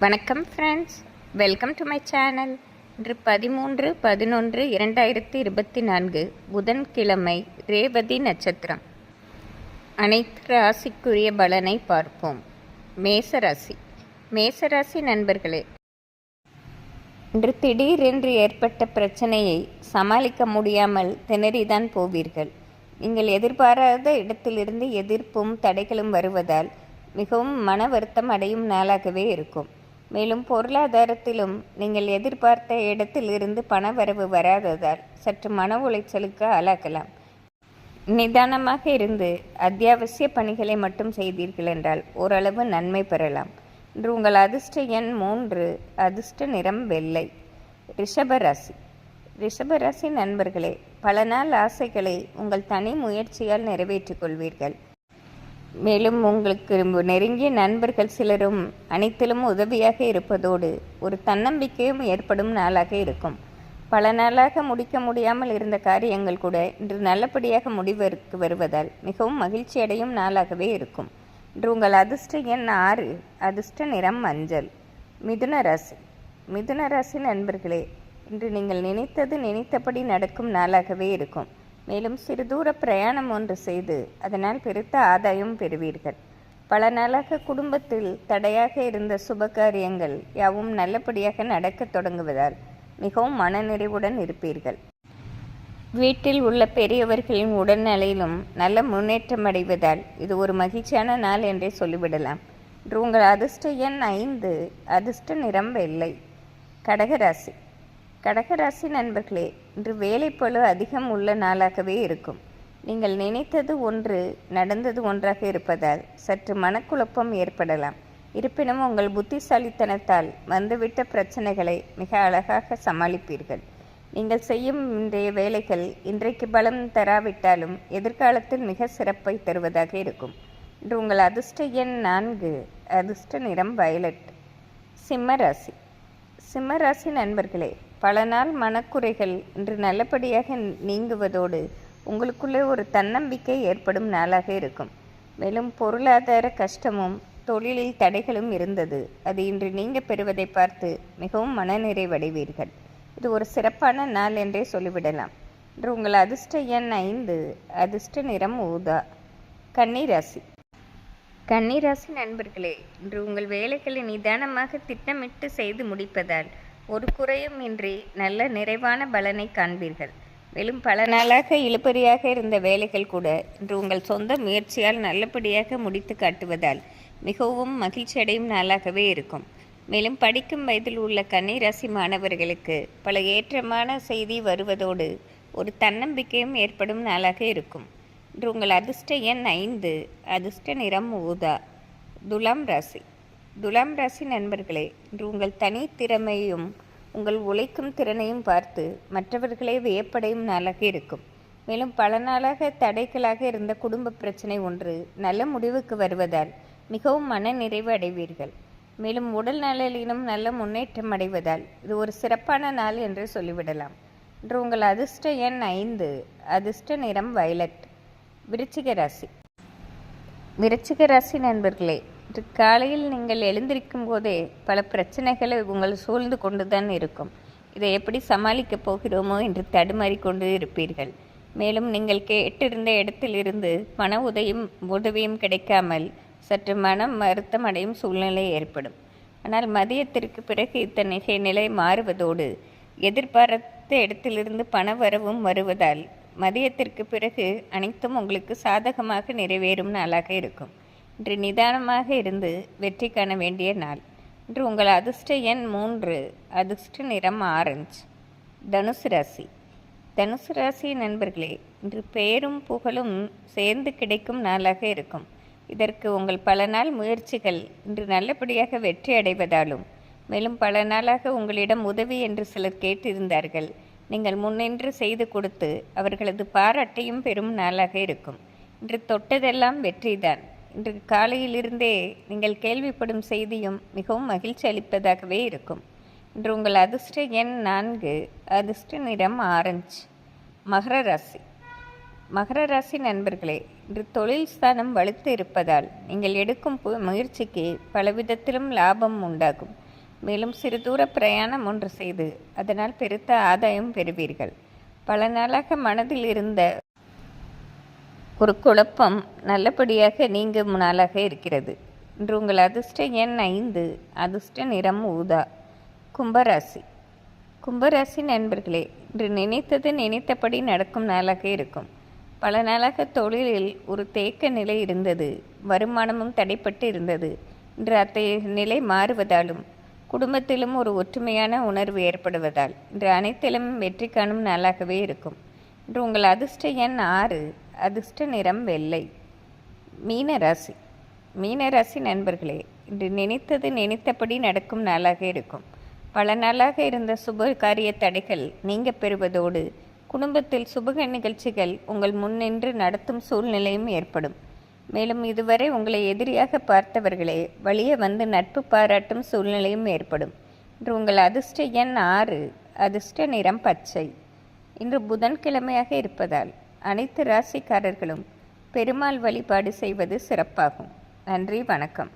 வணக்கம் friends, welcome to my channel. இன்று 13/11/2024 புதன்கிழமை, ரேவதி நட்சத்திரம். அனைத்து ராசிக்குரிய பலனை பார்ப்போம். மேசராசி. மேசராசி நண்பர்களே, இன்று திடீரென்று ஏற்பட்ட பிரச்சனையை சமாளிக்க முடியாமல் திணறிதான் போவீர்கள். நீங்கள் எதிர்பாராத இடத்திலிருந்து எதிர்ப்பும் தடைகளும் வருவதால் மிகவும் மன வருத்தம் அடையும் நாளாகவே இருக்கும். மேலும் பொருளாதாரத்திலும் நீங்கள் எதிர்பார்த்த இடத்திலிருந்து பணவரவு வராததால் சற்று மன உளைச்சலுக்கு ஆளாக்கலாம். நிதானமாக இருந்து அத்தியாவசிய பணிகளை மட்டும் செய்தீர்கள் என்றால் ஓரளவு நன்மை பெறலாம். இன்று உங்கள் அதிர்ஷ்ட எண் 3, அதிர்ஷ்ட நிறம் வெள்ளை. ரிஷபராசி. ரிஷபராசி நண்பர்களே, பல நாள் ஆசைகளை உங்கள் தனி முயற்சியால் நிறைவேற்றிக் கொள்வீர்கள். மேலும் உங்களுக்கு நெருங்கிய நண்பர்கள் சிலரும் அனைத்திலும் உதவியாக இருப்பதோடு ஒரு தன்னம்பிக்கையும் ஏற்படும் நாளாக இருக்கும். பல நாளாக முடிக்க முடியாமல் இருந்த காரியங்கள் கூட இன்று நல்லபடியாக முடிவிற்கு வருவதால் மிகவும் மகிழ்ச்சி அடையும் நாளாகவே இருக்கும். இன்று உங்கள் அதிர்ஷ்ட எண் 6, அதிர்ஷ்ட நிறம் மஞ்சள். மிதுன ராசி. மிதுன ராசி நண்பர்களே, இன்று நீங்கள் நினைத்தபடி நடக்கும் நாளாகவே இருக்கும். மேலும் சிறு தூர பிரயாணம் ஒன்று செய்து அதனால் பெருத்த ஆதாயம் பெறுவீர்கள். பல நாளாக குடும்பத்தில் தடையாக இருந்த சுப காரியங்கள் யாவும் நல்லபடியாக நடக்கத் தொடங்குவதால் மிகவும் மனநிறைவுடன் இருப்பீர்கள். வீட்டில் உள்ள பெரியவர்களின் உடல்நிலையிலும் நல்ல முன்னேற்றம் அடைவதால் இது ஒரு மகிழ்ச்சியான நாள் என்றே சொல்லிவிடலாம். இன்று உங்கள் அதிர்ஷ்ட எண் 5, அதிர்ஷ்ட நிறம் வெள்ளை. கடகராசி. கடகராசி நண்பர்களே, இன்று வேலைப்பளு அதிகம் உள்ள நாளாகவே இருக்கும். நீங்கள் நினைத்தது ஒன்று, நடந்தது ஒன்றாக இருப்பதால் சற்று மனக்குழப்பம் ஏற்படலாம். இருப்பினும் உங்கள் புத்திசாலித்தனத்தால் வந்துவிட்ட பிரச்சனைகளை மிக அழகாக சமாளிப்பீர்கள். நீங்கள் செய்யும் இன்றைய வேலைகள் இன்றைக்கு பலம் தராவிட்டாலும் எதிர்காலத்தில் மிக சிறப்பை தருவதாக இருக்கும். இன்று உங்கள் அதிர்ஷ்ட எண் 4, அதிர்ஷ்ட நிறம் வயலட். சிம்மராசி. சிம்மராசி நண்பர்களே, பல நாள் மனக்குறைகள் இன்று நல்லபடியாக நீங்குவதோடு உங்களுக்குள்ளே ஒரு தன்னம்பிக்கை ஏற்படும் நாளாக இருக்கும். மேலும் பொருளாதார கஷ்டமும் தொழிலில் தடைகளும் இருந்தது, அது இன்று நீங்க பெறுவதை பார்த்து மிகவும் மனநிறைவடைவீர்கள். இது ஒரு சிறப்பான நாள் என்றே சொல்லிவிடலாம். இன்று உங்கள் அதிர்ஷ்ட எண் 5, அதிர்ஷ்ட நிறம் ஊதா. கன்னிராசி. கன்னிராசி நண்பர்களே, இன்று உங்கள் வேலைகளை நிதானமாக திட்டமிட்டு செய்து முடிப்பதால் ஒரு குறையும் இன்றி நல்ல நிறைவான பலனை காண்பீர்கள். மேலும் பல நாளாக இழுபறியாக இருந்த வேலைகள் கூட இன்று உங்கள் சொந்த முயற்சியால் நல்லபடியாக முடித்து காட்டுவதால் மிகவும் மகிழ்ச்சி அடையும் நாளாகவே இருக்கும். மேலும் படிக்கும் வயதில் உள்ள கன்னிராசி மாணவர்களுக்கு பல ஏற்றமான செய்தி வருவதோடு ஒரு தன்னம்பிக்கையும் ஏற்படும் நாளாக இருக்கும். இன்று உங்கள் அதிர்ஷ்ட எண் 5, அதிர்ஷ்ட நிறம் ஊதா. துலாம் ராசி. துலாம் ராசி நண்பர்களே, இன்று உங்கள் தனி திறமையும் உங்கள் உழைக்கும் திறனையும் பார்த்து மற்றவர்களே வியப்படையும் நாளாக இருக்கும். மேலும் பல நாளாக தடைகளாக இருந்த குடும்ப பிரச்சனை ஒன்று நல்ல முடிவுக்கு வருவதால் மிகவும் மன நிறைவு அடைவீர்கள். மேலும் உடல் நலனிலும் நல்ல முன்னேற்றம் அடைவதால் இது ஒரு சிறப்பான நாள் என்று சொல்லிவிடலாம். இன்று உங்கள் அதிர்ஷ்ட எண் 5, அதிர்ஷ்ட நிறம் வயலட். விருச்சிக ராசி. விருச்சிக ராசி நண்பர்களே, இன்று காலையில் நீங்கள் எழுந்திருக்கும் போதே பல பிரச்சனைகளை உங்கள் சூழ்ந்து கொண்டுதான் இருக்கும். இதை எப்படி சமாளிக்கப் போகிறோமோ என்று தடுமாறி கொண்டு இருப்பீர்கள். மேலும் நீங்கள் கேட்டிருந்த இடத்திலிருந்து பண உதவியும் கிடைக்காமல் சற்று மனம் வருத்தம் அடையும் சூழ்நிலை ஏற்படும். ஆனால் மதியத்திற்கு பிறகு இத்தகைய நிலை மாறுவதோடு எதிர்பார்த்த இடத்திலிருந்து பண வரவும் வருவதால் மதியத்திற்கு பிறகு அனைத்தும் உங்களுக்கு சாதகமாக நிறைவேறும் நாளாக இருக்கும். இன்று நிதானமாக இருந்து வெற்றி காண வேண்டிய நாள். இன்று உங்கள் அதிர்ஷ்ட எண் 3, அதிர்ஷ்ட நிறம் ஆரஞ்சு. தனுசு ராசி. தனுசு ராசி நண்பர்களே, இன்று பெயரும் புகழும் சேர்ந்து கிடைக்கும் நாளாக இருக்கும். இதற்கு உங்கள் பல நாள் முயற்சிகள் இன்று நல்லபடியாக வெற்றி அடைவதாலும் மேலும் பல நாளாக உங்களிடம் உதவி என்று சிலர் கேட்டிருந்தார்கள். நீங்கள் முன்னின்று செய்து கொடுத்து அவர்களது பாராட்டையும் பெறும் நாளாக இருக்கும். இன்று தொட்டதெல்லாம் வெற்றிதான். இன்று காலையிலிருந்தே நீங்கள் கேள்விப்படும் செய்தியும் மிகவும் மகிழ்ச்சி அளிப்பதாகவே இருக்கும். இன்று உங்கள் அதிர்ஷ்ட எண் 4, அதிர்ஷ்ட நிறம் ஆரஞ்சு. மகர ராசி. மகர ராசி நண்பர்களே, இன்று தொழில் ஸ்தானம் வலுத்து இருப்பதால் நீங்கள் எடுக்கும் முயற்சிக்கு பலவிதத்திலும் லாபம் உண்டாகும். மேலும் சிறு தூர பிரயாணம் ஒன்று செய்து அதனால் பெருத்த ஆதாயம் பெறுவீர்கள். பல நாளாக மனதில் இருந்த ஒரு குழப்பம் நல்லபடியாக நீங்கும் நாளாக இருக்கிறது. இன்று உங்கள் அதிர்ஷ்ட எண் 5, அதிர்ஷ்ட நிறம் ஊதா. கும்பராசி. கும்பராசி நண்பர்களே, இன்று நினைத்தது நினைத்தபடி நடக்கும் நாளாக இருக்கும். பல நாளாக தொழிலில் ஒரு தேக்க நிலை இருந்தது, வருமானமும் தடைப்பட்டு இருந்தது. இன்று அத்தகைய நிலை மாறுவதாலும் குடும்பத்திலும் ஒரு ஒற்றுமையான உணர்வு ஏற்படுவதால் இன்று அனைத்திலும் வெற்றி காணும் நாளாகவே இருக்கும். இன்று உங்கள் அதிர்ஷ்ட எண் 6, அதிர்ஷ்ட நிறம் வெள்ளை. மீனராசி. மீனராசி நண்பர்களே, இன்று நினைத்தது நினைத்தபடி நடக்கும் நாளாக இருக்கும். பல நாளாக இருந்த சுப காரிய தடைகள் நீங்க பெறுவதோடு குடும்பத்தில் சுபக நிகழ்ச்சிகள் உங்கள் முன்னின்று நடத்தும் சூழ்நிலையும் ஏற்படும். மேலும் இதுவரை உங்களை எதிரியாக பார்த்தவர்களே வழியே வந்து நட்பு பாராட்டும் சூழ்நிலையும் ஏற்படும். இன்று உங்கள் அதிர்ஷ்ட எண் 6, அதிர்ஷ்ட நிறம் பச்சை. இன்று புதன்கிழமையாக இருப்பதால் அனைத்து ராசிக்காரர்களும் பெருமாள் வழிபாடு செய்வது சிறப்பாகும். நன்றி, வணக்கம்.